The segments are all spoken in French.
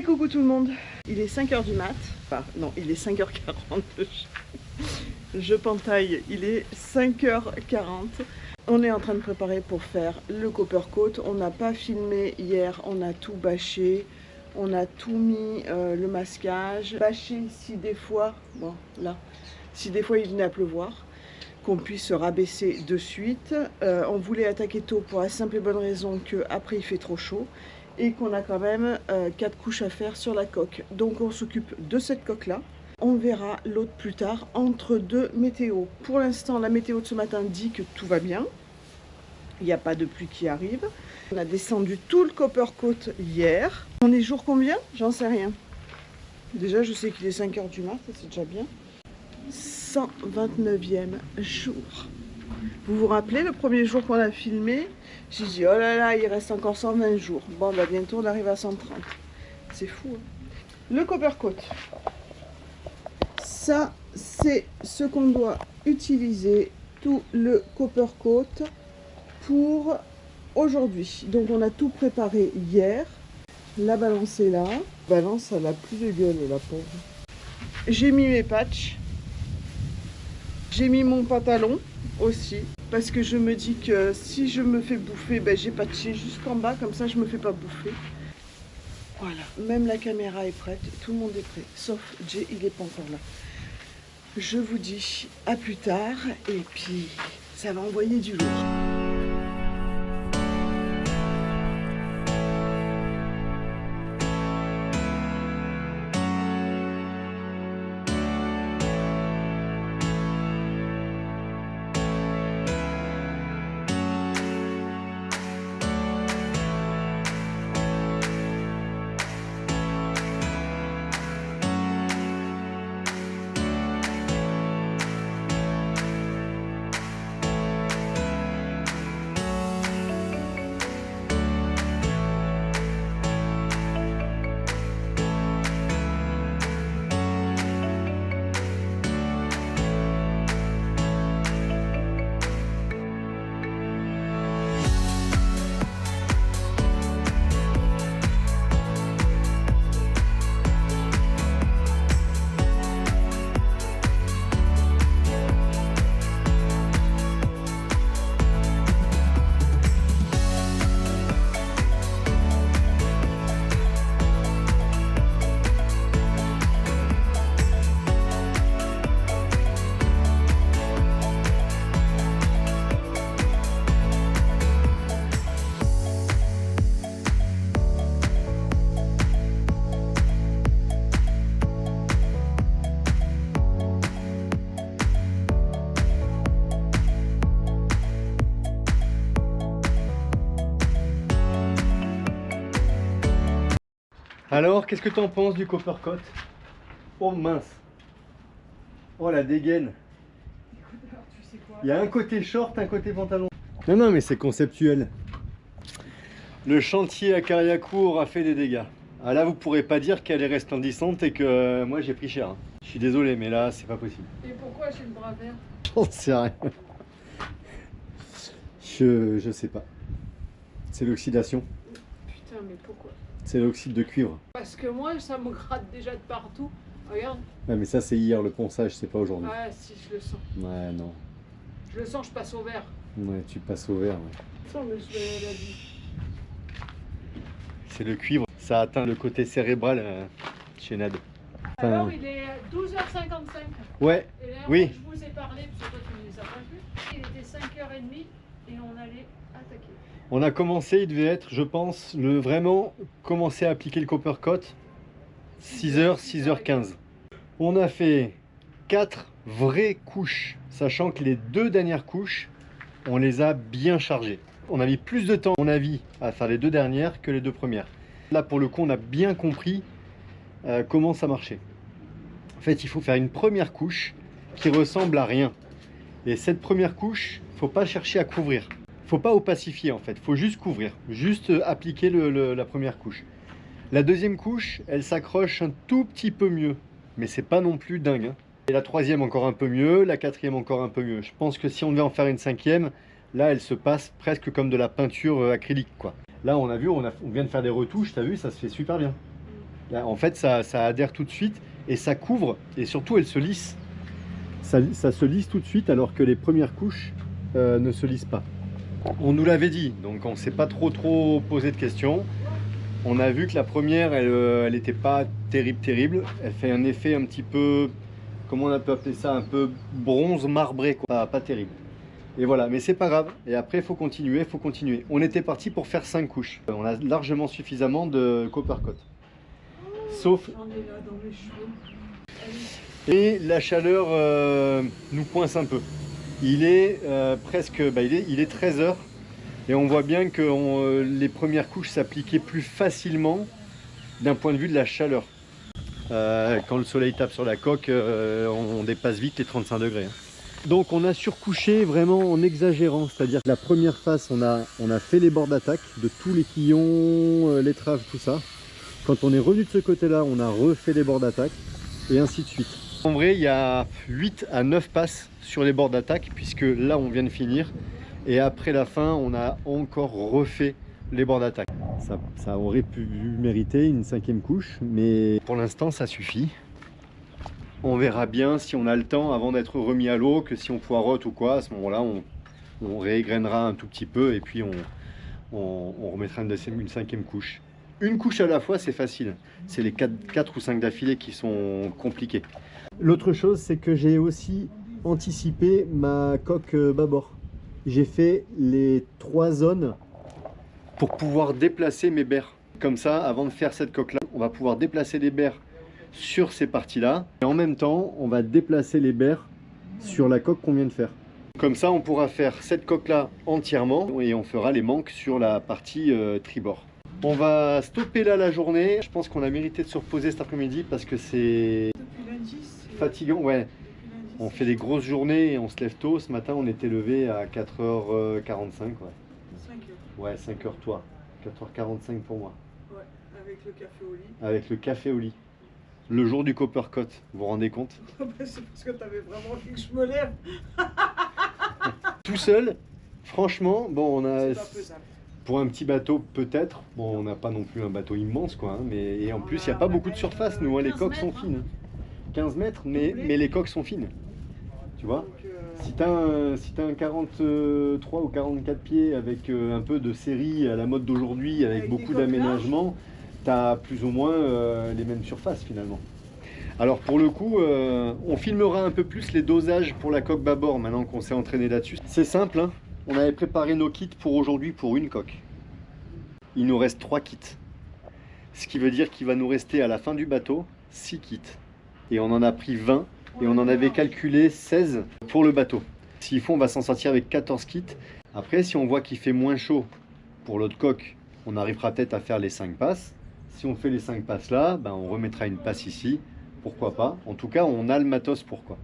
coucou tout le monde. Il est 5 h du mat. Enfin, non, il est 5 h 40. Je pentaille, il est 5 h 40. On est en train de préparer pour faire le Coppercoat. On n'a pas filmé hier, on a tout bâché. On a tout mis, le masquage. Bâché si des fois, bon là, si des fois il venait à pleuvoir, qu'on puisse se rabaisser de suite. On voulait attaquer tôt pour la simple et bonne raison qu'après il fait trop chaud. Et qu'on a quand même 4 couches à faire sur la coque. Donc on s'occupe de cette coque là. On verra l'autre plus tard entre deux météos. Pour l'instant la météo de ce matin dit que tout va bien. Il n'y a pas de pluie qui arrive. On a descendu tout le Coppercoat hier. On est jour combien? J'en sais rien. Déjà je sais qu'il est 5 h du mat, c'est déjà bien. 129e jour. Vous vous rappelez le premier jour qu'on a filmé? J'ai dit, oh là là, il reste encore 120 jours. Bon, bah bientôt on arrive à 130. C'est fou, hein. Le Coppercoat. Ça, c'est ce qu'on doit utiliser, tout le Coppercoat, pour aujourd'hui. Donc on a tout préparé hier. La balance est là. La balance, elle a plus de gueule, la pauvre. J'ai mis mes patchs. J'ai mis mon pantalon aussi. Parce que je me dis que si je me fais bouffer, ben j'ai patché jusqu'en bas, comme ça je me fais pas bouffer. Voilà, même la caméra est prête, tout le monde est prêt, sauf Jay, il est pas encore là. Je vous dis à plus tard, et puis ça va envoyer du lourd. Alors, qu'est-ce que tu en penses du Coppercoat? Oh mince! Oh la dégaine! Écoute, alors, tu sais quoi? Il y a un côté short, un côté pantalon. Non, non, mais c'est conceptuel. Le chantier à Carriacourt a fait des dégâts. Ah là, vous pourrez pas dire qu'elle est resplendissante et que moi j'ai pris cher. Je suis désolé, mais là, c'est pas possible. Et pourquoi j'ai le bras vert? J'en sais rien. Je sais pas. C'est l'oxydation. Putain, mais pourquoi? C'est l'oxyde de cuivre. Parce que moi, ça me gratte déjà de partout. Regarde. Ouais, mais ça, c'est hier, le ponçage, c'est pas aujourd'hui. Ah, si, je le sens. Ouais, non. Je le sens, je passe au vert. Ouais, tu passes au vert. Ouais. Ça, mais je vais la vie. C'est le cuivre. Ça atteint le côté cérébral chez Nad. Enfin, Alors, il est 12h55. ouais, Et là, oui. je vous ai parlé, parce que toi, tu ne les as pas vus. Il était 5 h 30 et on allait attaquer. On a commencé, il devait être, je pense, vraiment commencer à appliquer le Coppercoat 6h, 6h15. On a fait 4 vraies couches, sachant que les 2 dernières couches, on les a bien chargées. On a mis plus de temps, à mon avis, à faire les 2 dernières que les 2 premières. Là, pour le coup, on a bien compris comment ça marchait. En fait, il faut faire une première couche qui ressemble à rien. Et cette première couche, il ne faut pas chercher à couvrir. Faut pas opacifier en fait, faut juste couvrir, juste appliquer la première couche. La deuxième couche, elle s'accroche un tout petit peu mieux, mais c'est pas non plus dingue, hein. Et la troisième encore un peu mieux, la quatrième encore un peu mieux. Je pense que si on devait en faire une cinquième, là elle se passe presque comme de la peinture acrylique quoi. Là on a vu, on vient de faire des retouches, t'as vu, ça se fait super bien. Là, en fait, ça adhère tout de suite et ça couvre, et surtout, elle se lisse. Ça se lisse tout de suite, alors que les premières couches ne se lissent pas. On nous l'avait dit, donc on ne s'est pas trop posé de questions. On a vu que la première, elle n'était pas terrible. Elle fait un effet un petit peu, comment on peut appeler ça, un peu bronze marbré, quoi. Pas terrible. Et voilà, mais c'est pas grave. Et après, il faut continuer. On était parti pour faire 5 couches. On a largement suffisamment de Coppercoat. Sauf... J'en ai là dans mes cheveux. Et la chaleur nous coince un peu. Il est presque, il est 13 h et on voit bien que les premières couches s'appliquaient plus facilement d'un point de vue de la chaleur. Quand le soleil tape sur la coque, on dépasse vite les 35 degrés. Donc on a surcouché vraiment en exagérant, c'est-à-dire que la première face, on a fait les bords d'attaque de tous les quillons, l'étrave, tout ça. Quand on est revenu de ce côté-là, on a refait les bords d'attaque et ainsi de suite. En vrai, il y a 8 à 9 passes sur les bords d'attaque, puisque là, on vient de finir. Et après la fin, on a encore refait les bords d'attaque. Ça aurait pu mériter une 5e couche, mais pour l'instant, ça suffit. On verra bien si on a le temps avant d'être remis à l'eau, que si on poireaute ou quoi. À ce moment-là, on réégrènera un tout petit peu et puis on remettra une 5e couche. Une couche à la fois, c'est facile. C'est les 4 ou 5 d'affilée qui sont compliqués. L'autre chose, c'est que j'ai aussi anticipé ma coque bâbord. J'ai fait les 3 zones pour pouvoir déplacer mes berres. Comme ça, avant de faire cette coque-là, on va pouvoir déplacer les berres sur ces parties-là. Et en même temps, on va déplacer les berres sur la coque qu'on vient de faire. Comme ça, on pourra faire cette coque-là entièrement et on fera les manques sur la partie tribord. On va stopper là la journée. Je pense qu'on a mérité de se reposer cet après-midi parce que c'est fatigant. Ouais. On fait des grosses journées et on se lève tôt. Ce matin, on était levé à 4h45. Ouais. 5 heures. Ouais, 5h toi. 4h45 pour moi. Ouais, avec le café au lit. Avec le café au lit. Le jour du Coppercoat, vous vous rendez compte? C'est parce que tu avais vraiment envie que je me lève. Tout seul, franchement, bon, on a... C'est pas faisable. Pour un petit bateau, peut-être. Bon, on n'a pas non plus un bateau immense, quoi. Hein, mais, et en plus, il n'y a pas beaucoup de surface, nous. Hein, les coques sont fines. 15 mètres, mais les coques sont fines. Tu vois? Donc, si tu as un 43 ou 44 pieds avec un peu de série à la mode d'aujourd'hui, avec beaucoup d'aménagements, tu as plus ou moins les mêmes surfaces, finalement. Alors, pour le coup, on filmera un peu plus les dosages pour la coque bâbord, maintenant qu'on s'est entraîné là-dessus. C'est simple, hein. On avait préparé nos kits pour aujourd'hui pour une coque. Il nous reste 3 kits. Ce qui veut dire qu'il va nous rester à la fin du bateau 6 kits. Et on en a pris 20 et on en avait calculé 16 pour le bateau. S'il faut, on va s'en sortir avec 14 kits. Après, si on voit qu'il fait moins chaud pour l'autre coque, on arrivera peut-être à faire les 5 passes. Si on fait les 5 passes là, ben on remettra une passe ici. Pourquoi pas? En tout cas, on a le matos pourquoi.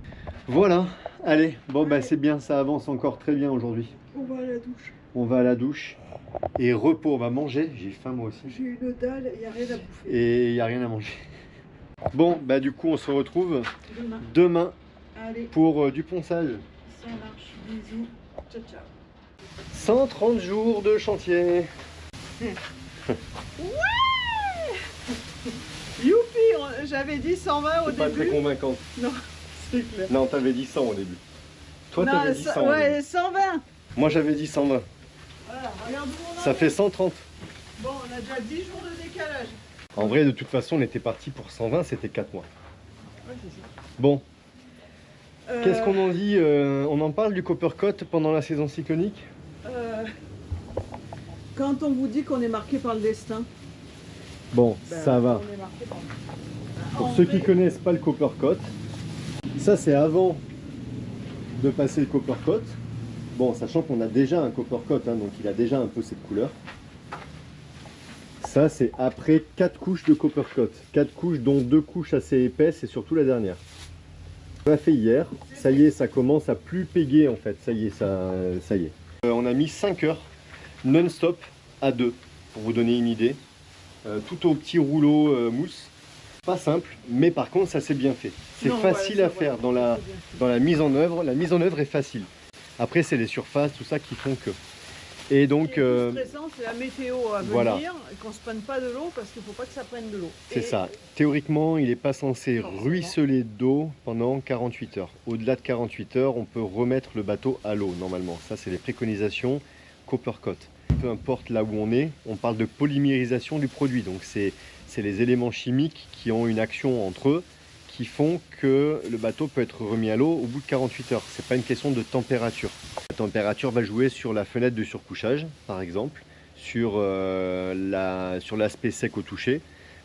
Voilà, allez, bon bah c'est bien, ça avance encore très bien aujourd'hui. on va à la douche. On va à la douche et repos, on va manger. J'ai faim moi aussi. J'ai une dalle, il n'y a rien à bouffer. Et il n'y a rien à manger. Bon, bah du coup on se retrouve demain Allez, pour du ponçage. ça marche. Bisous. Ciao, ciao. 130 jours de chantier. Youpi, j'avais dit 120 au C'est pas très début. convaincant. Non, c'est clair. Non, t'avais dit 100 au début. Toi, Non, t'avais dit 100 au ouais, début. 120. Moi, j'avais dit 120. Voilà, regarde où on en Ça est. fait 130. Bon, on a déjà 10 jours de décalage. En vrai, de toute façon, on était parti pour 120, c'était 4 mois. Ouais, c'est ça. Bon, qu'est-ce qu'on en dit? On en parle du Coppercoat pendant la saison cyclonique? Quand on vous dit qu'on est marqué par le destin, Bon, ben, ça va. on est marqué par le destin. Pour En ceux vrai, qui connaissent pas le Coppercoat, ça c'est avant de passer le Coppercoat. Bon, sachant qu'on a déjà un Coppercoat, hein, donc il a déjà un peu cette couleur. Ça c'est après 4 couches de Coppercoat. 4 couches dont 2 couches assez épaisses et surtout la dernière. On l'a fait hier, ça y est, ça commence à plus péguer en fait, ça y est, ça y est. On a mis 5 heures non-stop à 2, pour vous donner une idée. Tout au petit rouleau mousse. Pas simple, mais par contre ça s'est bien fait. C'est non, facile ouais, à ça, faire ouais, dans la, c'est bien fait. dans la mise en œuvre. La mise en œuvre est facile. Après c'est les surfaces, tout ça qui font que. Et donc, Ce qui est plus stressant, c'est la météo à venir, voilà. qu'on ne se prenne pas de l'eau parce qu'il ne faut pas que ça prenne de l'eau. C'est ça. Théoriquement, il n'est pas censé ruisseler d'eau pendant 48 heures. Au-delà de 48 heures, on peut remettre le bateau à l'eau normalement. Ça, c'est les préconisations Coppercoat. Peu importe là où on parle de polymérisation du produit. Donc, c'est les éléments chimiques qui ont une action entre eux qui font que le bateau peut être remis à l'eau au bout de 48 heures. C'est pas une question de température. La température va jouer sur la fenêtre de surcouchage, par exemple, sur l'aspect sec au toucher,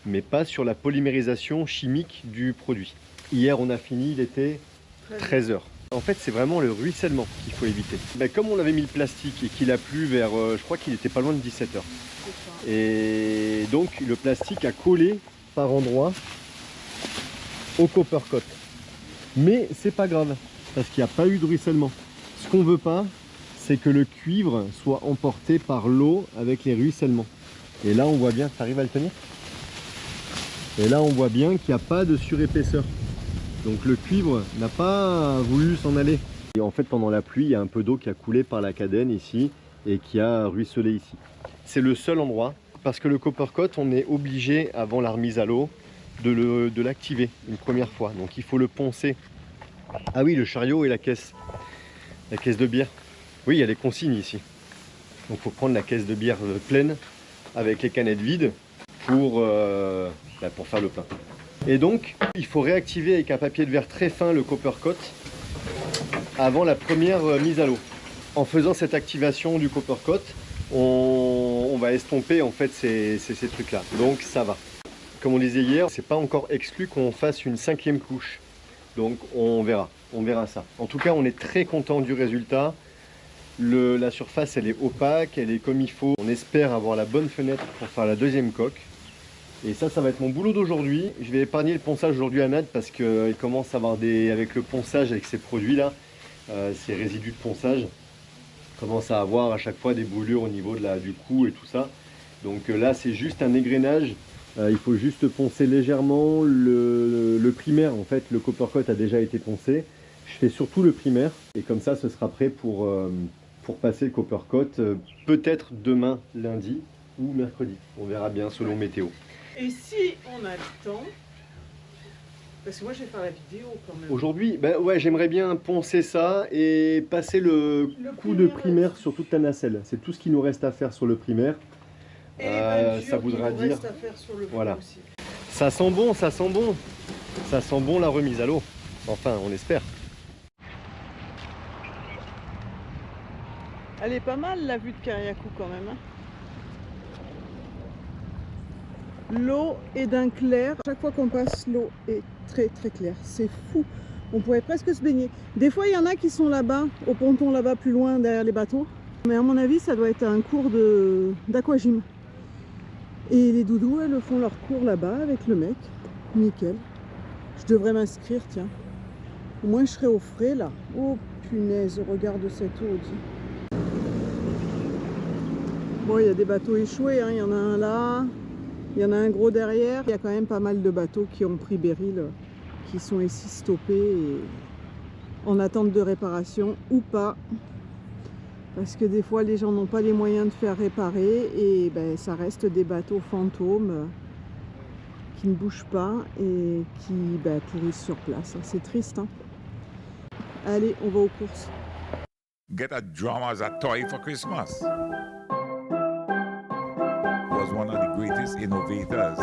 mais pas sur la polymérisation chimique du produit. Hier, on a fini, il était 13 heures. En fait, c'est vraiment le ruissellement qu'il faut éviter. Ben, comme on avait mis le plastique et qu'il a plu vers, je crois qu'il était pas loin de 17 heures. Et donc, le plastique a collé par endroits au Coppercoat. Mais c'est pas grave, parce qu'il n'y a pas eu de ruissellement. Ce qu'on veut pas, c'est que le cuivre soit emporté par l'eau avec les ruissellements. Et là, on voit bien, tu arrives à le tenir? Et là, on voit bien qu'il n'y a pas de surépaisseur. Donc le cuivre n'a pas voulu s'en aller. Et en fait, pendant la pluie, il y a un peu d'eau qui a coulé par la cadène ici et qui a ruisselé ici. C'est le seul endroit, parce que le Coppercoat, on est obligé, avant la remise à l'eau, de l'activer une première fois. Donc il faut le poncer. Ah oui, le chariot et la caisse de bière. Oui, il y a des consignes ici. Donc il faut prendre la caisse de bière pleine avec les canettes vides pour faire le plein. Et donc il faut réactiver avec un papier de verre très fin le Coppercoat avant la première mise à l'eau. En faisant cette activation du Coppercoat, on va estomper en fait ces trucs là. Donc ça va. Comme on disait hier, c'est pas encore exclu qu'on fasse une 5e couche. Donc on verra ça. En tout cas, on est très content du résultat. La surface, elle est opaque, elle est comme il faut. On espère avoir la bonne fenêtre pour faire la 2e coque. Et ça va être mon boulot d'aujourd'hui. Je vais épargner le ponçage aujourd'hui à Nad parce qu'il commence à avoir avec le ponçage, avec ces produits-là, ces résidus de ponçage, commence à avoir à chaque fois des brûlures au niveau du cou et tout ça. Donc là, c'est juste un égrenage. Il faut juste poncer légèrement le primaire. En fait, le Coppercoat a déjà été poncé. Je fais surtout le primaire et comme ça, ce sera prêt pour passer le Coppercoat peut-être demain, lundi ou mercredi. On verra bien selon météo. Et si on a le temps, parce que moi je vais faire la vidéo quand même. Aujourd'hui, ben ouais, j'aimerais bien poncer ça et passer le coup de primaire sur toute la nacelle. C'est tout ce qui nous reste à faire sur le primaire. Ça voudra dire voilà. Aussi. Ça sent bon, ça sent bon. Ça sent bon la remise à l'eau. Enfin, on espère. Elle est pas mal la vue de Kariakou quand même. Hein. L'eau est d'un clair. Chaque fois qu'on passe, l'eau est très très claire. C'est fou. On pourrait presque se baigner. Des fois, il y en a qui sont là-bas, au ponton là-bas, plus loin, derrière les bateaux. Mais à mon avis, ça doit être un cours d'aquagym. Et les doudous, elles font leur cours là-bas avec le mec. Nickel. Je devrais m'inscrire, tiens. Au moins, je serai au frais, là. Oh, punaise, regarde cette eau. Bon, il y a des bateaux échoués, hein. Il y en a un là. Il y en a un gros derrière. Il y a quand même pas mal de bateaux qui ont pris Beryl, qui sont ici stoppés et en attente de réparation ou pas. Parce que des fois, les gens n'ont pas les moyens de faire réparer et ben, ça reste des bateaux fantômes qui ne bougent pas et qui pourrissent sur place. C'est triste. Hein. Allez, on va aux courses. Get a drum as a toy for Christmas. Was one of the greatest innovators.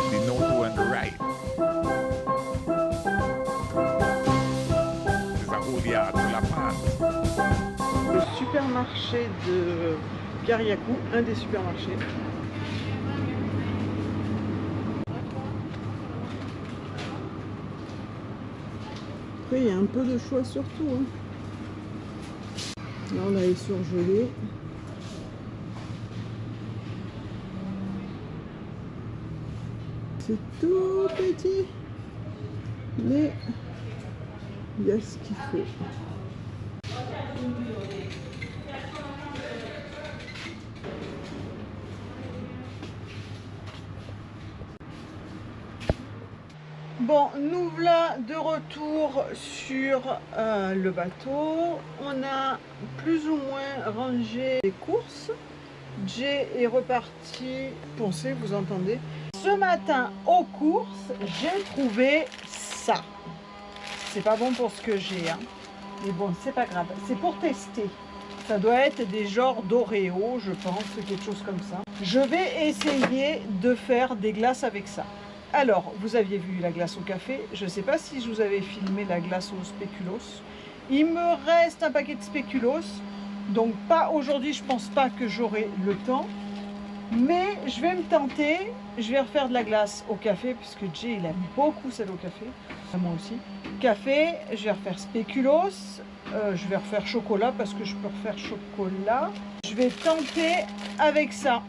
The know and the right. It's a whole yard full of pans. Le supermarché de Kariakou, un des supermarchés. Après, il y a un peu de choix surtout. Hein. Là, on a les surgelés. C'est tout petit, mais il y a ce qu'il faut. Bon, nous voilà de retour sur le bateau. On a plus ou moins rangé les courses. Jay est reparti poncer, vous entendez. Ce matin, aux courses, j'ai trouvé ça. C'est pas bon pour ce que j'ai, hein. Mais bon, c'est pas grave. C'est pour tester. Ça doit être des genres d'Oreo, je pense, quelque chose comme ça. Je vais essayer de faire des glaces avec ça. Alors, vous aviez vu la glace au café. Je ne sais pas si je vous avais filmé la glace au spéculoos. Il me reste un paquet de spéculoos. Donc pas aujourd'hui, je pense pas que j'aurai le temps. Mais je vais me tenter. Je vais refaire de la glace au café, puisque Jay, il aime beaucoup celle au café. Moi aussi. Café, je vais refaire spéculoos. Je vais refaire chocolat, parce que je peux refaire chocolat. Je vais tenter avec ça.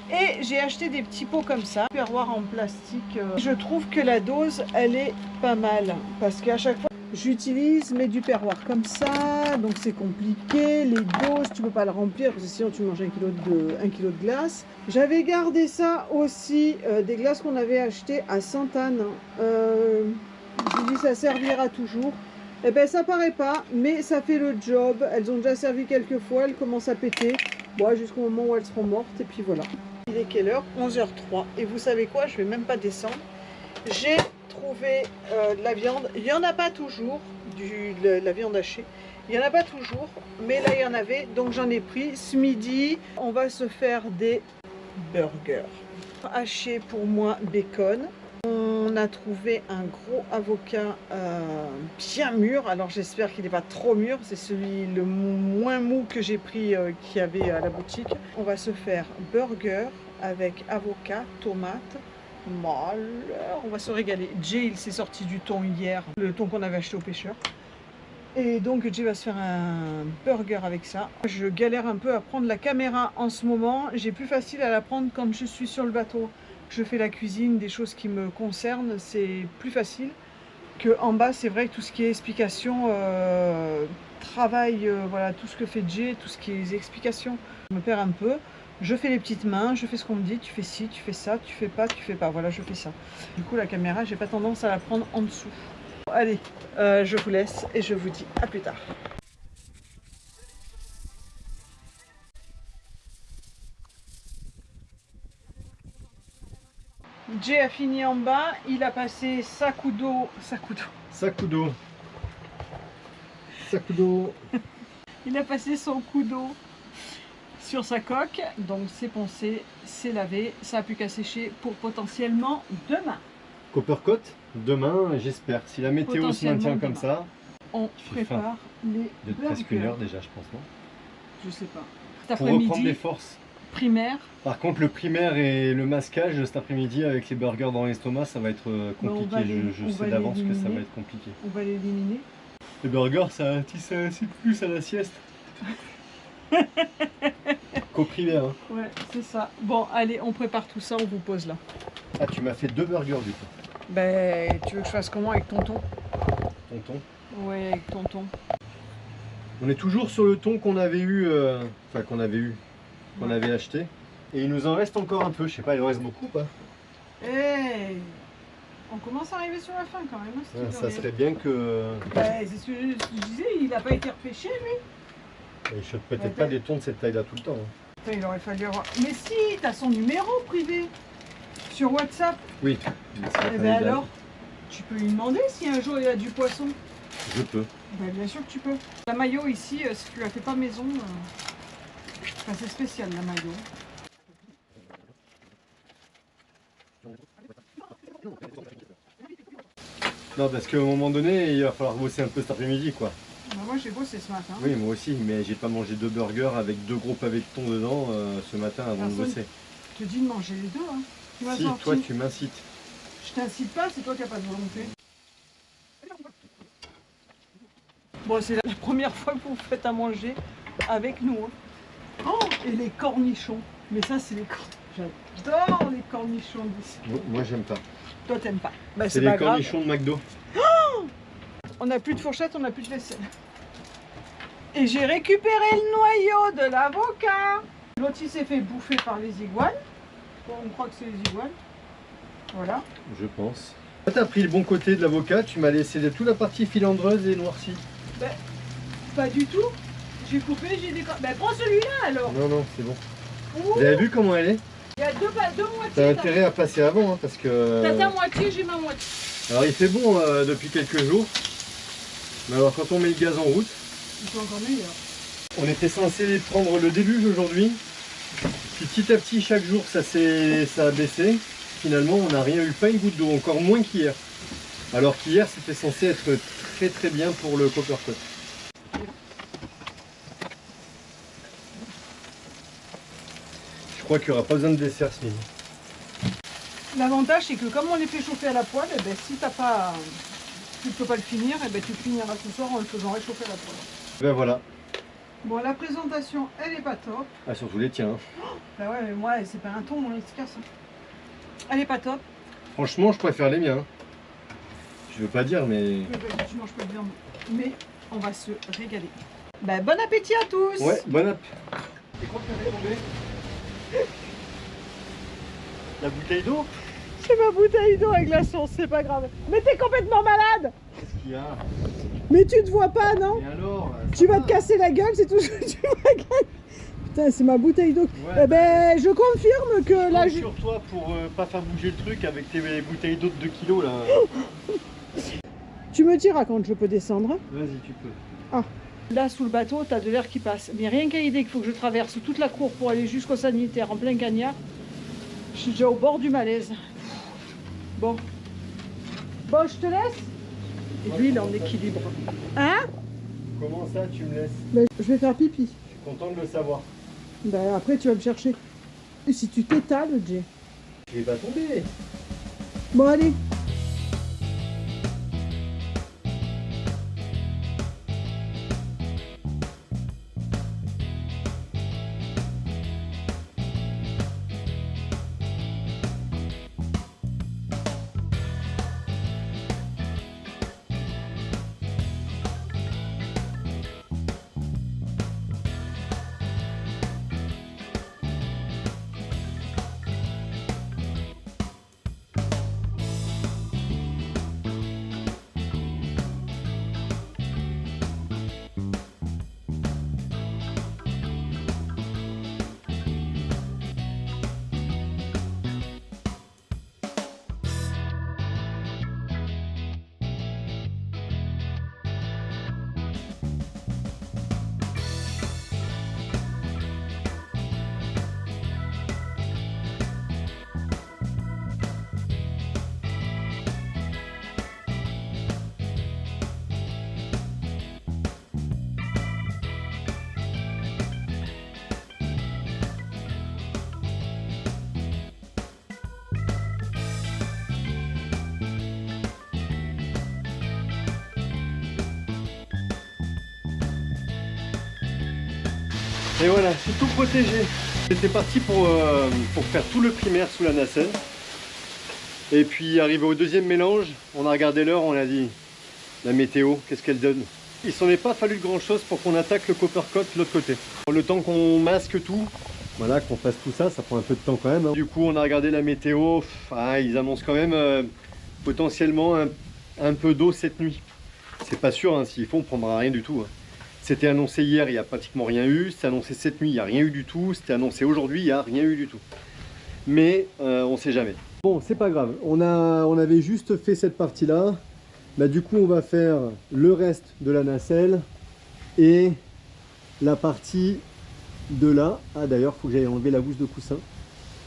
Et j'ai acheté des petits pots comme ça, perroir en plastique. Je trouve que la dose, elle est pas mal. Parce qu'à chaque fois, j'utilise mais du perroir comme ça. Donc c'est compliqué. Les doses, tu peux pas le remplir parce que sinon tu manges 1 kilo de glace. J'avais gardé ça aussi, des glaces qu'on avait achetées à Sainte-Anne. J'ai dit ça servira toujours. Eh bien ça paraît pas, mais ça fait le job. Elles ont déjà servi quelques fois, elles commencent à péter. Bon, jusqu'au moment où elles seront mortes, et puis voilà. Il est quelle heure? 11h03. Et vous savez quoi? Je vais même pas descendre. J'ai trouvé de la viande. Il n'y en a pas toujours, de la viande hachée. Il n'y en a pas toujours, mais là il y en avait, donc j'en ai pris. Ce midi, on va se faire des burgers. Haché pour moi, bacon. On a trouvé un gros avocat bien mûr. Alors j'espère qu'il n'est pas trop mûr. C'est celui le moins mou que j'ai pris qu'il y avait à la boutique. On va se faire burger avec avocat, tomate. On va se régaler. Jay, il s'est sorti du thon hier, le thon qu'on avait acheté au pêcheur. Et donc Jay va se faire un burger avec ça. Je galère un peu à prendre la caméra en ce moment. J'ai plus facile à la prendre quand je suis sur le bateau. Je fais la cuisine, des choses qui me concernent, c'est plus facile que en bas. C'est vrai que tout ce qui est explication, travail, voilà, tout ce que fait Jay, tout ce qui est explications, je me perds un peu. Je fais les petites mains, je fais ce qu'on me dit, tu fais ci, tu fais ça, tu fais pas, voilà, je fais ça. Du coup, la caméra, j'ai pas tendance à la prendre en dessous. Allez, je vous laisse et je vous dis à plus tard. Jay a fini en bas, il a passé sac d'eau. Il a passé son coup d'eau sur sa coque, donc c'est poncé, c'est lavé, ça a plus qu'à sécher pour potentiellement demain. Coppercoat, demain j'espère, si la météo se maintient comme ça. On prépare les burgers. Presque 1 heure déjà je pense, non? Je sais pas. Cet Pour reprendre après-midi, des forces. primaire. Par contre le primaire et le masquage cet après-midi avec les burgers dans l'estomac, ça va être compliqué. Je sais d'avance que ça va être compliqué. On va l'éliminer. Les burgers, ça incite plus à la sieste. Qu'au primaire. Hein. Ouais, c'est ça. Bon, allez, on prépare tout ça, on vous pose là. Ah, tu m'as fait 2 burgers du coup. Ben, tu veux que je fasse comment avec tonton? Tonton. Ouais, avec tonton. On est toujours sur le thon qu'on avait eu, qu'on avait acheté. Et il nous en reste encore un peu, je sais pas, il en reste beaucoup ou pas? Hey, on commence à arriver sur la fin quand même. Hein, ça serait bien que... Ben, c'est ce que je disais, il n'a pas été repêché lui. Il chope peut-être pas des thons de cette taille-là tout le temps. Hein. Putain, il aurait fallu avoir... Mais si, t'as son numéro privé sur WhatsApp. Oui. Eh ben alors, tu peux lui demander si un jour il a du poisson. Je peux. Ben, bien sûr que tu peux. La maillot ici, si tu la fais pas maison, enfin, c'est spécial la maillot. Non, parce qu'à un moment donné, il va falloir bosser un peu cet après-midi, quoi. Ben, moi j'ai bossé ce matin. Oui, moi aussi, mais j'ai pas mangé 2 burgers avec 2 gros pavés de thon dedans ce matin avant de bosser. Je te dis de manger les deux. Hein. Tu m'as Si, sorti. toi tu m'incites. Je t'incite pas, c'est toi qui n'as pas de volonté. Bon, c'est la première fois que vous faites à manger avec nous. Hein. Oh, et les cornichons. Mais ça, c'est les cornichons. J'adore les cornichons d'ici. Moi, j'aime pas. Toi, t'aimes pas. Bah, c'est les cornichons de McDo. Oh, on n'a plus de fourchette, on n'a plus de vaisselle. Et j'ai récupéré le noyau de l'avocat. L'autre, il s'est fait bouffer par les iguanes. Bon, on croit que c'est les iguanes. Voilà. Je pense. Tu as pris le bon côté de l'avocat, tu m'as laissé toute la partie filandreuse et noircie. Ben, pas du tout. J'ai coupé, j'ai découpé. Ben prends celui-là alors. Non, non, c'est bon. Ouh, Vous avez vu comment elle est? il y a deux moitiés. T'as intérêt à passer avant, hein, parce que... T'as ta moitié, j'ai ma moitié. Alors il fait bon depuis quelques jours. Mais alors quand on met le gaz en route... Ils sont encore meilleurs. On était censé prendre le déluge aujourd'hui. Puis petit à petit, chaque jour, ça a baissé. Finalement, on n'a rien eu, pas une goutte d'eau, encore moins qu'hier. Alors qu'hier, c'était censé être très très bien pour le Coppercut. Je crois qu'il n'y aura pas besoin de dessert ce midi. L'avantage, c'est que comme on les fait chauffer à la poêle, eh ben, si tu ne peux pas le finir, eh ben, tu finiras ce soir en le faisant réchauffer à la poêle. Ben voilà. Bon, la présentation, elle est pas top. Ah, surtout les tiens. Bah ouais, mais moi, c'est pas un ton, il se casse. Elle est pas top. Franchement, je préfère les miens. Je veux pas dire, mais... Tu manges pas de viande, mais on va se régaler. Bah, bon appétit à tous. Ouais, bon app. Et quoi que t'avais tombé? La bouteille d'eau? C'est ma bouteille d'eau avec la sauce, c'est pas grave. Mais t'es complètement malade. Qu'est-ce qu'il y a? Mais tu te vois pas, non? Et alors? Tu vas te casser la gueule, c'est tout ce que tu vas gagner. Putain, c'est ma bouteille d'eau. Ouais. Eh ben, je confirme que là... Sur toi pour pas faire bouger le truc avec tes bouteilles d'eau de 2 kilos là. Tu me diras quand je peux descendre. Vas-y, tu peux. Ah. Là, sous le bateau, t'as de l'air qui passe. Mais rien qu'à l'idée qu'il faut que je traverse toute la cour pour aller jusqu'au sanitaire en plein cagnard, je suis déjà au bord du malaise. Bon. Bon, je te laisse. Et lui, il est en équilibre. Hein? Comment ça, tu me laisses? Ben, je vais faire pipi. Je suis content de le savoir. Ben, après, tu vas me chercher. Et si tu t'étales, Jay. Je vais pas tomber. Bon, allez. Et voilà, c'est tout protégé. J'étais parti pour faire tout le primaire sous la nacelle. Et puis arrivé au deuxième mélange, on a regardé l'heure, on a dit la météo, qu'est-ce qu'elle donne? Il s'en est pas fallu grand chose pour qu'on attaque le Coppercut de l'autre côté. Le temps qu'on masque tout, voilà, qu'on fasse tout ça, ça prend un peu de temps quand même. Hein. Du coup, on a regardé la météo, ils annoncent quand même potentiellement un peu d'eau cette nuit. C'est pas sûr, hein, s'il faut, on prendra rien du tout. Hein. C'était annoncé hier, il n'y a pratiquement rien eu. C'était annoncé cette nuit, il n'y a rien eu du tout. C'était annoncé aujourd'hui, il n'y a rien eu du tout. Mais on ne sait jamais. Bon, c'est pas grave. On avait juste fait cette partie-là. Bah, du coup, on va faire le reste de la nacelle et la partie de là. Ah, d'ailleurs, il faut que j'aille enlever la housse de coussin.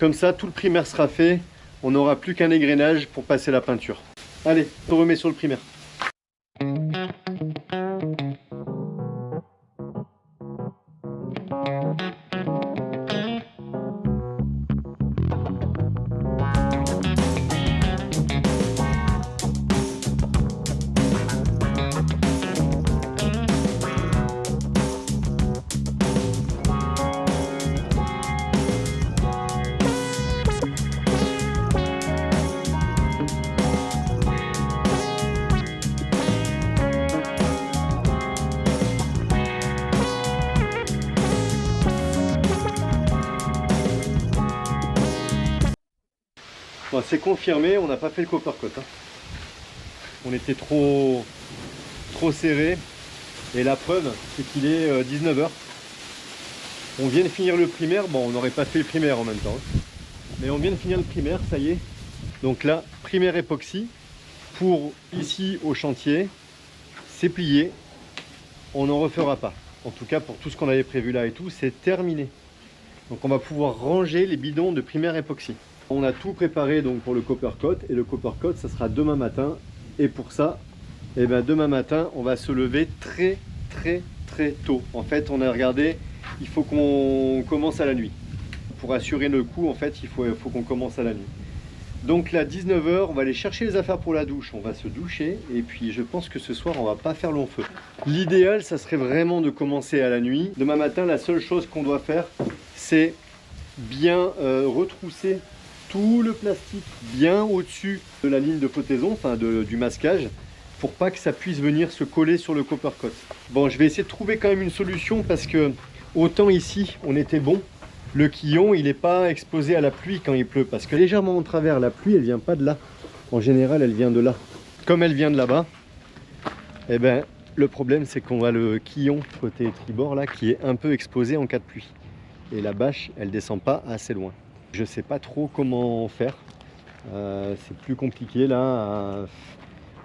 Comme ça, tout le primaire sera fait. On n'aura plus qu'un égrenage pour passer la peinture. Allez, on remet sur le primaire. Bon, c'est confirmé, on n'a pas fait le Coppercut. Hein. On était trop serré. Et la preuve, c'est qu'il est 19h. On vient de finir le primaire. Bon, on n'aurait pas fait le primaire en même temps. Mais on vient de finir le primaire, ça y est. Donc là, primaire époxy. Pour ici au chantier, c'est plié. On n'en refera pas. En tout cas, pour tout ce qu'on avait prévu là et tout, c'est terminé. Donc on va pouvoir ranger les bidons de primaire époxy. On a tout préparé donc pour le copper coat. Et le copper coat, ça sera demain matin. Et pour ça, eh ben, demain matin, on va se lever très tôt. En fait, on a regardé, il faut qu'on commence à la nuit. Pour assurer le coup, en fait, il faut qu'on commence à la nuit. Donc là, 19h, on va aller chercher les affaires pour la douche. On va se doucher. Et puis, je pense que ce soir, on va pas faire long feu. L'idéal, ça serait vraiment de commencer à la nuit. Demain matin, la seule chose qu'on doit faire, c'est bien retrousser tout le plastique bien au-dessus de la ligne de flottaison, enfin du masquage, pour pas que ça puisse venir se coller sur le copper coat. Bon, je vais essayer de trouver quand même une solution parce que autant ici on était bon, le quillon il n'est pas exposé à la pluie quand il pleut parce que légèrement en travers, la pluie elle vient pas de là. En général elle vient de là. Comme elle vient de là-bas, eh ben le problème c'est qu'on a le quillon côté tribord là qui est un peu exposé en cas de pluie. Et la bâche elle descend pas assez loin. Je sais pas trop comment faire. C'est plus compliqué là.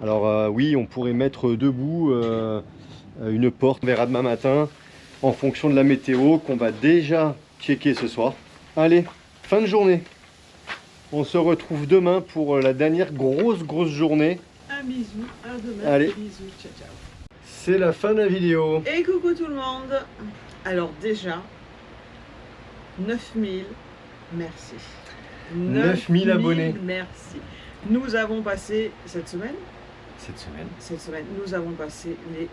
Alors oui, on pourrait mettre debout une porte. On verra demain matin en fonction de la météo qu'on va déjà checker ce soir. Allez, fin de journée. On se retrouve demain pour la dernière grosse journée. Un bisou, à demain. Allez. Bisous, ciao ciao. C'est la fin de la vidéo. Et coucou tout le monde. Alors déjà, 9000, merci. 9000 abonnés. Merci. Nous avons passé cette semaine, Cette semaine. nous avons passé les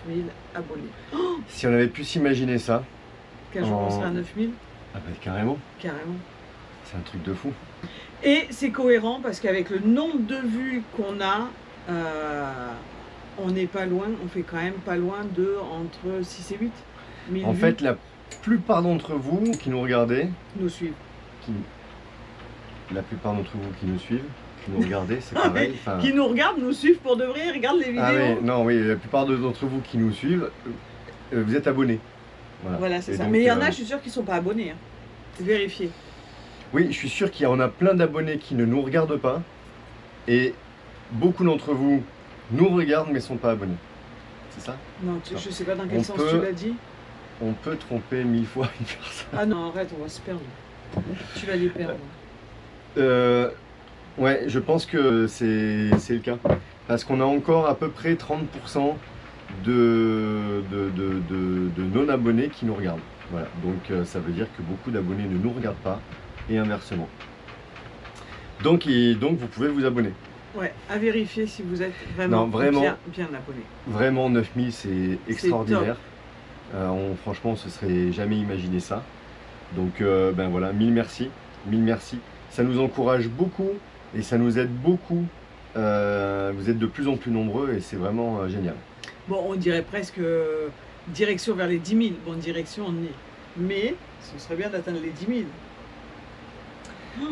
9000 abonnés. Oh, Si on avait pu s'imaginer ça. qu'un jour on sera à 9000, Ah bah carrément. carrément. C'est un truc de fou. Et c'est cohérent parce qu'avec le nombre de vues qu'on a, on n'est pas loin, on fait quand même pas loin de entre 6 et 8 000 En vues fait, la plupart d'entre vous qui nous regardez, nous suivent. la plupart d'entre vous qui nous suivent, qui nous regardez, c'est pareil. Enfin, Qui nous regardent, nous suivent pour de vrai, regardent les vidéos. ah oui, non, oui, la plupart d'entre vous qui nous suivent, vous êtes abonnés. Voilà, c'est Et ça. donc, Mais il y en a, je suis sûre qu'ils ne sont pas abonnés. Hein. Vérifiez. Oui, je suis sûr qu'il y en a plein d'abonnés qui ne nous regardent pas. Et beaucoup d'entre vous nous regardent mais ne sont pas abonnés. C'est ça? Non, je ne sais pas dans quel On sens peut- tu l'as dit. On peut tromper 1000 fois une personne. Ah non, arrête, on va se perdre. Tu vas les perdre. Ouais, je pense que c'est le cas. Parce qu'on a encore à peu près 30% de non-abonnés qui nous regardent. Voilà, donc ça veut dire que beaucoup d'abonnés ne nous regardent pas et inversement. Donc vous pouvez vous abonner. Ouais, à vérifier si vous êtes Non, vraiment. bien abonné. Vraiment 9000 c'est extraordinaire. Franchement on se serait jamais imaginé ça. Donc ben voilà, mille merci. Ça nous encourage beaucoup et ça nous aide beaucoup. Vous êtes de plus en plus nombreux et c'est vraiment génial. Bon, on dirait presque direction vers les 10 000. Bon, direction, on y est. Mais ce serait bien d'atteindre les 10 000.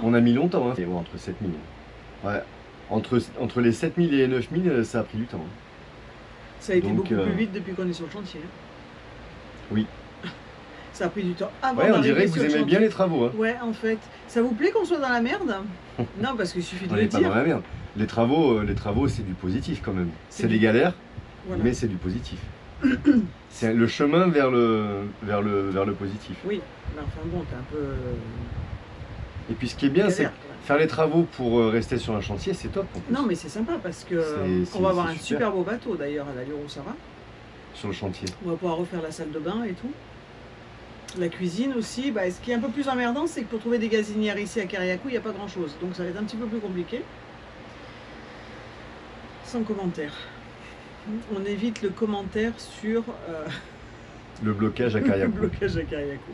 On a mis longtemps, hein. Et bon, entre 7000. Ouais. Entre les 7000 et les 9000, ça a pris du temps. Hein. Ça a été Donc, beaucoup plus vite depuis qu'on est sur le chantier. Hein. Oui. Ça a pris du temps avant Ouais, on d'arriver dirait que vous sur le aimez chantier. bien les travaux. Hein. Ouais, en fait. Ça vous plaît qu'on soit dans la merde? Non, parce qu'il suffit de On le n'est pas dans dire. la merde. Les travaux, c'est du positif quand même. C'est des galères, Voilà. mais c'est du positif. C'est le chemin vers le positif. Oui, mais enfin bon, t'es un peu... Et puis ce qui est bien, c'est galère, que quand même. faire les travaux pour rester sur un chantier, c'est top. En plus. Non, mais c'est sympa parce que C'est- on va avoir c'est un super. super beau bateau d'ailleurs à l'allure où ça va. Sur le chantier. On va pouvoir refaire la salle de bain et tout. La cuisine aussi. Bah, ce qui est un peu plus emmerdant, c'est que pour trouver des gazinières ici à Kariakou, il n'y a pas grand chose. Donc ça va être un petit peu plus compliqué. Sans commentaire. On évite le commentaire sur Le blocage à le Kariakou. blocage à Kariakou.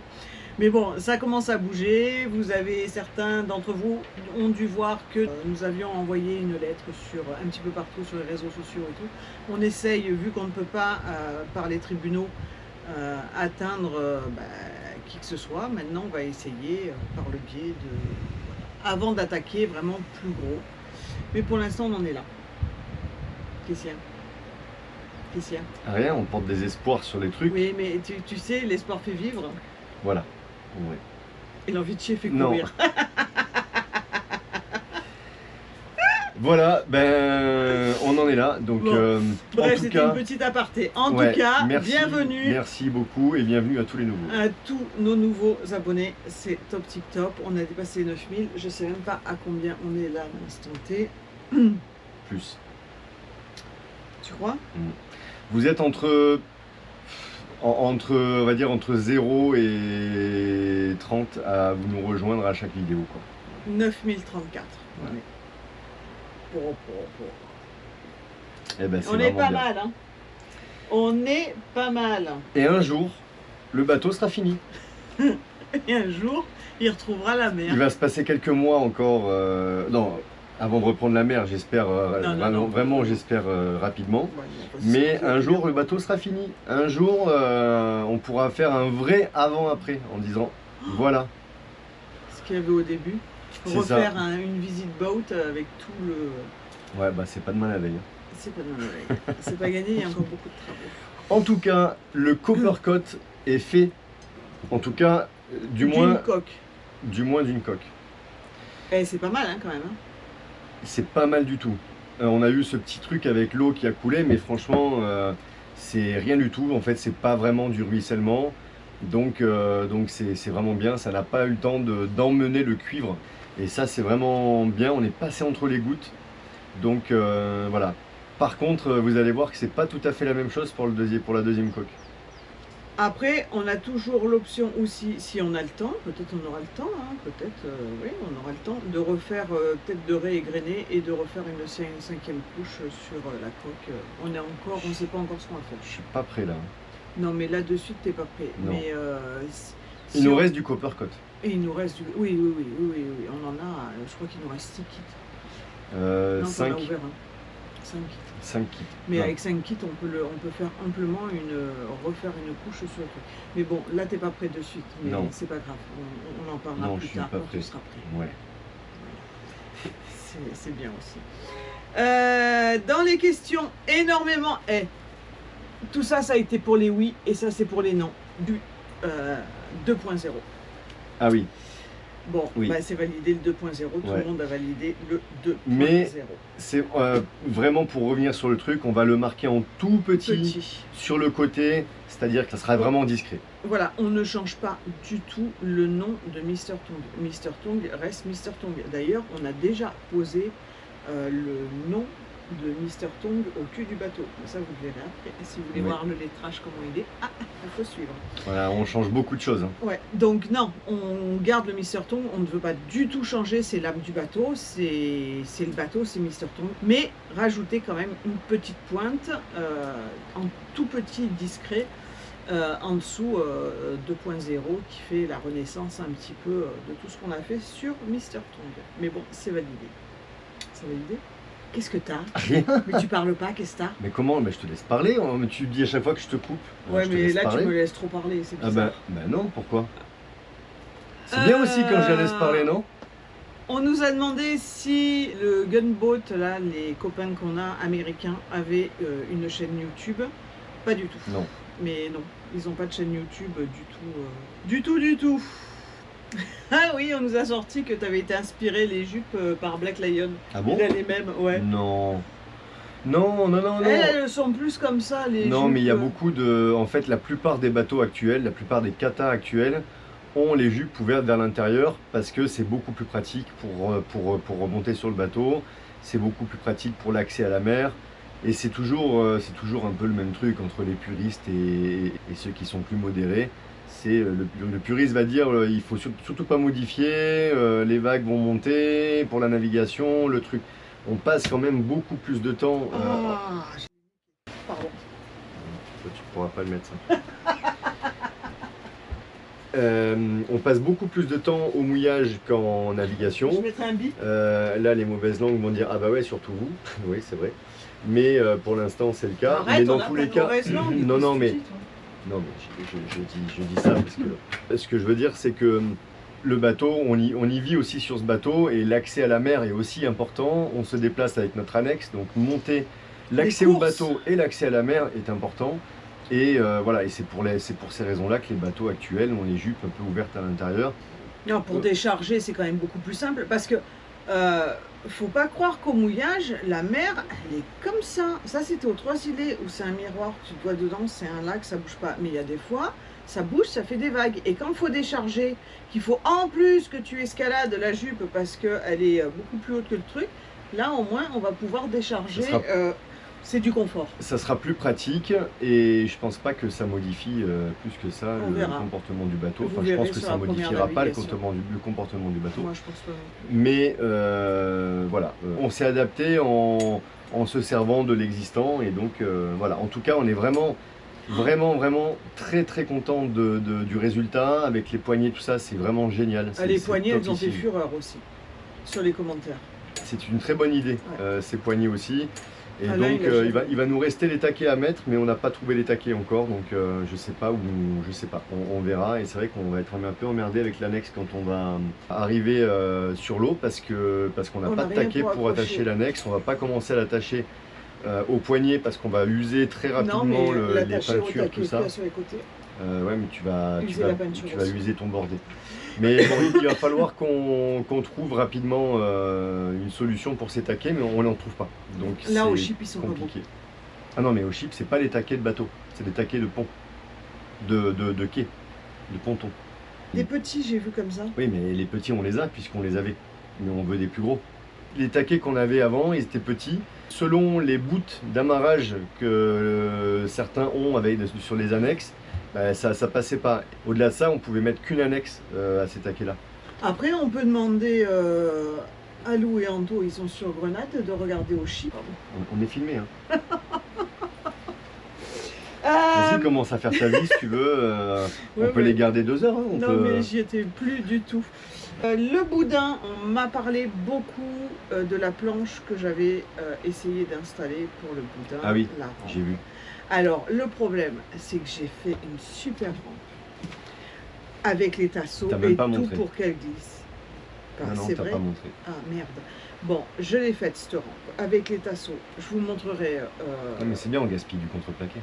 Mais bon, ça commence à bouger. Vous avez, certains d'entre vous ont dû voir que nous avions envoyé une lettre sur un petit peu partout sur les réseaux sociaux et tout. On essaye, vu qu'on ne peut pas par les tribunaux atteindre qui que ce soit. Maintenant, on va essayer par le biais de... Voilà, avant d'attaquer vraiment plus gros. Mais pour l'instant, on en est là. Qu'est-ce qu'il y a? Qu'est-ce qu'il y a? Rien, on porte des espoirs sur les trucs. Oui, mais tu sais, l'espoir fait vivre Voilà. Ouais. et l'envie de chier fait Non. courir. Voilà, ben on en est là. Donc Bon. en Bref, tout c'était cas, une petite aparté. En ouais, tout cas, merci, bienvenue Merci beaucoup et bienvenue à tous les nouveaux. à tous nos nouveaux abonnés. C'est top tip top. On a dépassé 9000. Je sais même pas à combien on est là à l'instant T. Plus. Tu crois? Vous êtes entre, on va dire entre 0 et 30 à vous nous rejoindre à chaque vidéo, quoi. 9034. Ouais. Pour. Eh ben, c'est On est vraiment pas bien. mal, hein. On est pas mal. Et un jour, le bateau sera fini. Et un jour, il retrouvera la mer. Il va se passer quelques mois encore, non, avant de reprendre la mer, j'espère, vraiment j'espère rapidement. Ouais, Mais un jour, le bateau sera fini. Un jour, on pourra faire un vrai avant-après en disant, voilà. Ce qu'il y avait au début. C'est Refaire ça. une visite boat avec tout le. Ouais, bah c'est pas de mal à veille. C'est pas mal. C'est pas gagné, il y a encore beaucoup de travaux. En tout cas, le Coppercoat est fait. En tout cas, du D'une moins coque. d'une coque. Eh, c'est pas mal, hein, quand même. Hein. C'est pas mal du tout. On a eu ce petit truc avec l'eau qui a coulé, mais franchement, c'est rien du tout. En fait, c'est pas vraiment du ruissellement. Donc c'est vraiment bien. Ça n'a pas eu le temps d'emmener le cuivre. Et ça, c'est vraiment bien. On est passé entre les gouttes. Donc voilà. Par contre, vous allez voir que c'est pas tout à fait la même chose pour la deuxième coque. Après, on a toujours l'option aussi, si on a le temps, peut-être on aura le temps, hein, peut-être, oui, on aura le temps, de refaire, peut-être de réégrainer et de refaire une cinquième couche sur la coque. On ne sait pas encore ce qu'on va faire. Je suis pas prêt là. Non, mais là de suite, t'es pas prêt. Non. Mais Il nous reste du Coppercoat. Et il nous reste du. Oui, on en a. Je crois qu'il nous reste 6 kits. Non, 5 on a ouvert 5 kits. 5 kits. Mais Non. avec 5 kits, on peut faire amplement refaire une couche sur le truc. Mais bon, là, t'es pas prêt de suite. Mais Non. c'est pas grave. On en parlera Non, je plus suis tard pas quand prêt. tu seras prêt. Ouais. C'est bien aussi. Dans les questions, énormément. Tout ça, ça a été pour les oui et ça, c'est pour les non. Du 2.0. Ah oui. Bon, Oui. bah, c'est validé le 2.0, tout Ouais. le monde a validé le 2.0. Mais c'est vraiment pour revenir sur le truc, on va le marquer en tout petit. Sur le côté, c'est-à-dire que ça sera vraiment discret. Voilà, on ne change pas du tout le nom de Mr. Tongue. Mr. Tongue reste Mr. Tongue. D'ailleurs, on a déjà posé le nom de Mr. Tongue au cul du bateau. Ça, vous le verrez après. Et si vous voulez Oui. voir le lettrage, comment il est, il faut suivre. Voilà, on change beaucoup de choses. Hein. Ouais, donc non, on garde le Mr. Tongue, on ne veut pas du tout changer, c'est l'âme du bateau, c'est le bateau, c'est Mr. Tongue, mais rajouter quand même une petite pointe, en tout petit discret, en dessous 2.0 qui fait la renaissance un petit peu de tout ce qu'on a fait sur Mr. Tongue. Mais bon, c'est validé. C'est validé. Qu'est-ce que t'as? Rien. Mais tu parles pas, qu'est-ce que t'as? Mais comment? Mais je te laisse parler. Mais tu dis à chaque fois que je te coupe. Ouais, je te mais laisse là parler. tu me laisses trop parler, c'est Ah bizarre. bah non, pourquoi? C'est bien aussi quand je la laisse parler, non? On nous a demandé si le gunboat, là, les copains qu'on a américains, avaient une chaîne YouTube. Pas du tout. Non. Mais non, ils n'ont pas de chaîne YouTube du tout. Du tout. Ah oui, on nous a sorti que tu avais été inspiré les jupes par Black Lion. Ah bon? Il a les mêmes, ouais. Non. Non. Elles sont plus comme ça, les jupes. Non, mais il y a beaucoup de... En fait, la plupart des bateaux actuels, la plupart des katas actuels ont les jupes ouvertes vers l'intérieur parce que c'est beaucoup plus pratique pour remonter sur le bateau. C'est beaucoup plus pratique pour l'accès à la mer. Et c'est toujours un peu le même truc entre les puristes et ceux qui sont plus modérés. C'est le puriste va dire il faut surtout pas modifier, les vagues vont monter pour la navigation, le truc. On passe quand même beaucoup plus de temps. Pardon. Tu pourras pas le mettre ça. On passe beaucoup plus de temps au mouillage qu'en navigation. Je mettrai un bip. Là, les mauvaises langues vont dire ah bah ouais, surtout vous. Oui, c'est vrai. Mais pour l'instant, c'est le cas. Arrête, mais dans on a tous pas les de cas, mauvaise langue, non, qu'est-ce non, que mais tu dis, toi? non, mais je dis ça parce que ce que je veux dire, c'est que le bateau, on y vit aussi sur ce bateau et l'accès à la mer est aussi important. On se déplace avec notre annexe, donc monter L'accès au bateau et l'accès à la mer est important. Et voilà, et c'est pour ces raisons-là que les bateaux actuels ont les jupes un peu ouvertes à l'intérieur. Non, pour décharger, c'est quand même beaucoup plus simple parce que faut pas croire qu'au mouillage, la mer, elle est comme ça. Ça, c'était au Trois-Îlets où c'est un miroir, tu te vois dedans, c'est un lac, ça bouge pas. Mais il y a des fois, ça bouge, ça fait des vagues. Et quand il faut décharger, qu'il faut en plus que tu escalades la jupe parce qu'elle est beaucoup plus haute que le truc, là, au moins, on va pouvoir décharger. C'est du confort. Ça sera plus pratique et je pense pas que ça modifie plus que ça le comportement du bateau. Enfin, je pense que ça modifiera pas le comportement du bateau. Moi, je pense pas. Mais voilà, on s'est adapté en se servant de l'existant et donc voilà. En tout cas, on est vraiment très très content du résultat avec les poignées, tout ça, c'est vraiment génial. Les poignées, elles ont fait fureur aussi sur les commentaires. C'est une très bonne idée, ces poignées aussi. Et donc il va nous rester les taquets à mettre, mais on n'a pas trouvé les taquets encore, donc je sais pas où, je sais pas, on verra. Et c'est vrai qu'on va être un peu emmerdé avec l'annexe quand on va arriver sur l'eau parce qu'on n'a pas de taquet pour attacher l'annexe. On va pas commencer à l'attacher au poignet parce qu'on va user très rapidement les peintures, tout ça. Ouais, mais tu vas user ton bordé. Mais bon, il va falloir qu'on trouve rapidement une solution pour ces taquets, mais on n'en trouve pas. Donc là, au chip, ils sont compliqués. Ah non, mais au chip, c'est pas les taquets de bateau, c'est des taquets de pont, de quai, de ponton. Des petits, j'ai vu comme ça. Oui, mais les petits, on les a puisqu'on les avait. Mais on veut des plus gros. Les taquets qu'on avait avant, ils étaient petits. Selon les bouts d'amarrage que certains ont sur les annexes, ça passait pas. Au-delà de ça, on pouvait mettre qu'une annexe à ces taquets-là. Après, on peut demander à Lou et Anto, ils sont sur Grenade, de regarder au chip. On est filmé, hein. Vas-y, commence à faire ta vie si tu veux. On peut les garder 2 heures. Hein, mais j'y étais plus du tout. Le boudin, on m'a parlé beaucoup de la planche que j'avais essayé d'installer pour le boudin. Ah oui, j'ai vu. Alors, le problème, c'est que j'ai fait une super rampe avec les tasseaux et tout pour qu'elle glisse. Non, t'as pas montré. Ah, merde. Bon, je l'ai faite, cette rampe, avec les tasseaux. Je vous montrerai... Non, mais c'est bien, on gaspille du contreplaqué.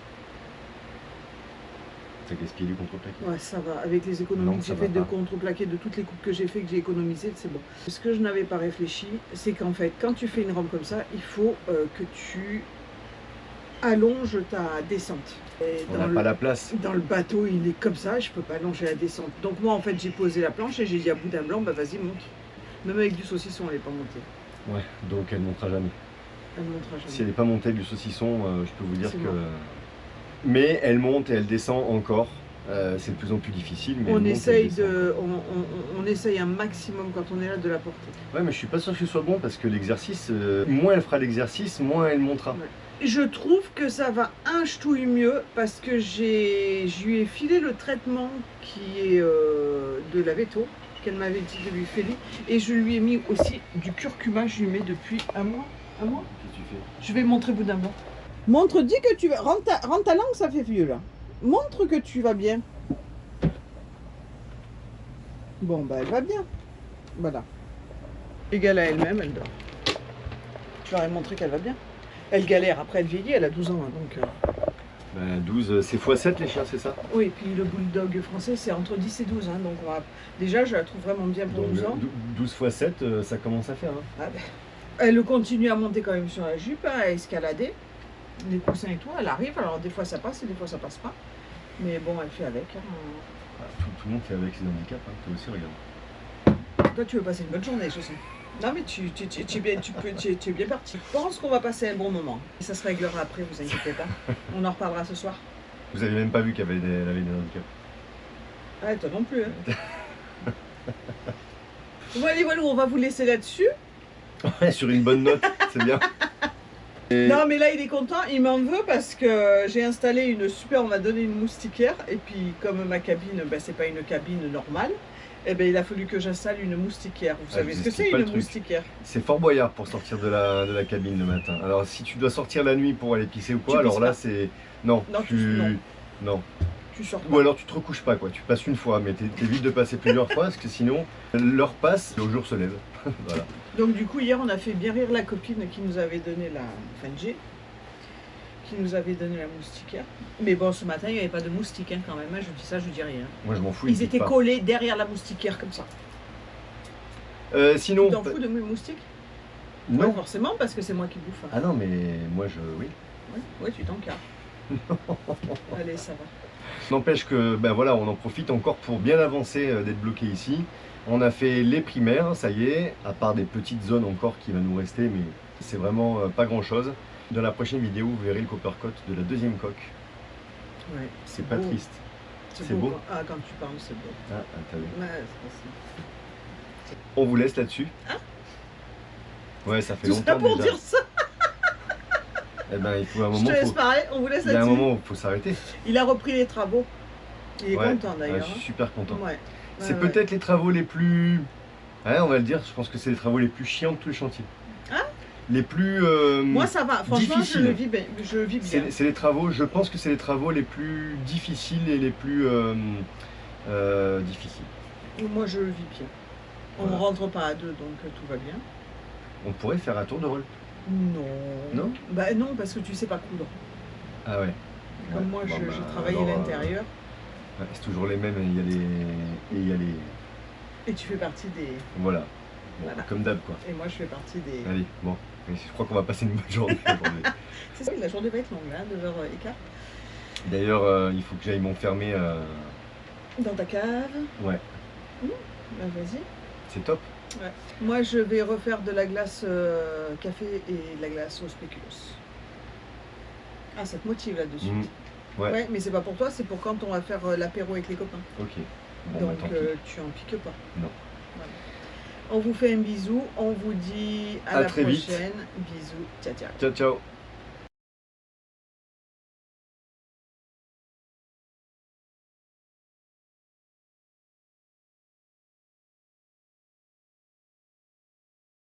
T'as gaspillé du contreplaqué. Ouais, ça va. Avec les économies que j'ai faites de contreplaqué, de toutes les coupes que j'ai fait, que j'ai économisées, c'est bon. Ce que je n'avais pas réfléchi, c'est qu'en fait, quand tu fais une rampe comme ça, il faut que tu allonge ta descente. On n'a pas la place. Dans le bateau, il est comme ça, je peux pas allonger la descente. Donc moi, en fait, j'ai posé la planche et j'ai dit à Boudin Blanc, bah vas-y, monte. Même avec du saucisson, elle n'est pas montée. Ouais, donc elle ne montera jamais. Elle montera jamais. Si elle n'est pas montée avec du saucisson, je peux vous dire que... Mort. Mais elle monte et elle descend encore. C'est de plus en plus difficile. Mais on essaye un maximum quand on est là de la porter. Ouais, mais je suis pas sûr que ce soit bon parce que l'exercice, moins elle fera l'exercice, moins elle montera. Ouais. Je trouve que ça va un ch'touille mieux parce que je lui ai filé le traitement qui est de la véto, qu'elle m'avait dit de lui filer, et je lui ai mis aussi du curcuma, je lui mets depuis un mois. Qu'est-ce que tu fais? Je vais montrer Boudin Blanc. Montre, dis que tu vas. Rentre ta langue, ça fait vieux là. Montre que tu vas bien. Bon, bah elle va bien. Voilà. Égale à elle-même, elle dort. Je leur ai montré qu'elle va bien. Elle galère, après elle vieillit, elle a 12 ans. Hein, donc, 12, c'est x7 les chiens, c'est ça? Oui, puis le bulldog français, c'est entre 10 et 12. Hein, donc déjà, je la trouve vraiment bien pour 12 ans. 12 x 7, ça commence à faire. Hein. Ah, ben. Elle continue à monter quand même sur la jupe, hein, à escalader. Les coussins et tout, elle arrive. Alors des fois ça passe et des fois ça passe pas. Mais bon, elle fait avec. Hein. Tout le monde fait avec ses handicaps. Hein. Toi aussi, regarde. Toi, tu veux passer une bonne journée, je sais. Non, mais tu es bien parti. Je pense qu'on va passer un bon moment. Et ça se réglera après, vous inquiétez pas. On en reparlera ce soir. Vous avez même pas vu qu'elle avait des handicaps. Ouais, toi non plus. Hein. Bon, allez, voilà, on va vous laisser là-dessus. Ouais, sur une bonne note, c'est bien. Et... Non, mais là, il est content, il m'en veut parce que j'ai installé une super, on m'a donné une moustiquaire. Et puis, comme ma cabine, ben, c'est pas une cabine normale, eh ben, il a fallu que j'installe une moustiquaire. Vous savez ce que c'est, une moustiquaire? C'est Fort Boyard pour sortir de la cabine le matin. Alors, si tu dois sortir la nuit pour aller pisser ou quoi, alors là, c'est... Non, non. Tu sors pas. Ou alors tu te recouches pas, quoi. Tu passes une fois, mais t'évites de passer plusieurs fois, parce que sinon, l'heure passe et le jour se lève. Voilà. Donc du coup, hier, on a fait bien rire la copine qui nous avait donné la Fenji. qui nous avait donné la moustiquaire. Mais bon, ce matin, il n'y avait pas de moustiques hein, quand même. Hein. Je dis ça, je dis rien. Moi je m'en fous. Ils étaient collés derrière la moustiquaire comme ça. Sinon. Tu t'en fous de mes moustiques? Non. Ouais, forcément, parce que c'est moi qui bouffe. Ah non, mais moi oui. Ouais, tu t'encarres. Allez, ça va. N'empêche que, ben voilà, on en profite encore pour bien avancer d'être bloqué ici. On a fait les primaires, ça y est, à part des petites zones encore qui va nous rester, mais c'est vraiment pas grand chose. Dans la prochaine vidéo, vous verrez le coppercoat de la deuxième coque. Ouais, C'est pas beau. triste. C'est beau. beau. Ah, quand tu parles, c'est beau. Ah, t'as vu. Ouais, c'est pas ça. On vous laisse là-dessus. Hein? Ouais, ça fait Tout ça longtemps pour déjà. dire ça. Eh ben, il faut un Je moment. te laisse parler, on vous laisse Il y a un là-dessus. moment où il faut s'arrêter. Il a repris les travaux. Il est Ouais. content d'ailleurs. Ouais, je suis super content. Ouais. C'est Ouais, peut-être les travaux les plus. Ouais, on va le dire, je pense que c'est les travaux les plus chiants de tout le chantier. Hein? Les plus. Moi ça va, franchement difficile. je le vis bien. Je vis bien. C'est les travaux, je pense que c'est les travaux les plus difficiles et les plus difficiles. Moi je le vis bien. On ne Voilà. rentre pas à deux donc tout va bien. On pourrait faire un tour de rôle. Non. Non? Bah non parce que tu sais pas coudre. Ah ouais. Comme Ouais. moi Bon, j'ai bah, travaillé alors, l'intérieur ouais, c'est toujours les mêmes, il y a les. Et il y a les. et tu fais partie des. Voilà. Bon, Voilà. comme d'hab quoi. Et moi je fais partie des. Allez, bon. Mais je crois qu'on va passer une bonne journée aujourd'hui. C'est ça, la journée va être longue là, 2h15. D'ailleurs, il faut que j'aille m'enfermer. Dans ta cave. Ouais, Bah vas-y. c'est top. Ouais. Moi, je vais refaire de la glace café et de la glace au spéculoos. Ah, ça te motive là-dessus. Mhm. Ouais. Ouais, mais c'est pas pour toi, c'est pour quand on va faire l'apéro avec les copains. Ok. Bon, Donc, bah, tant pis. tu en piques pas. Non. Voilà. On vous fait un bisou, on vous dit à À la très vite. prochaine. Bisous, ciao ciao. Ciao, ciao.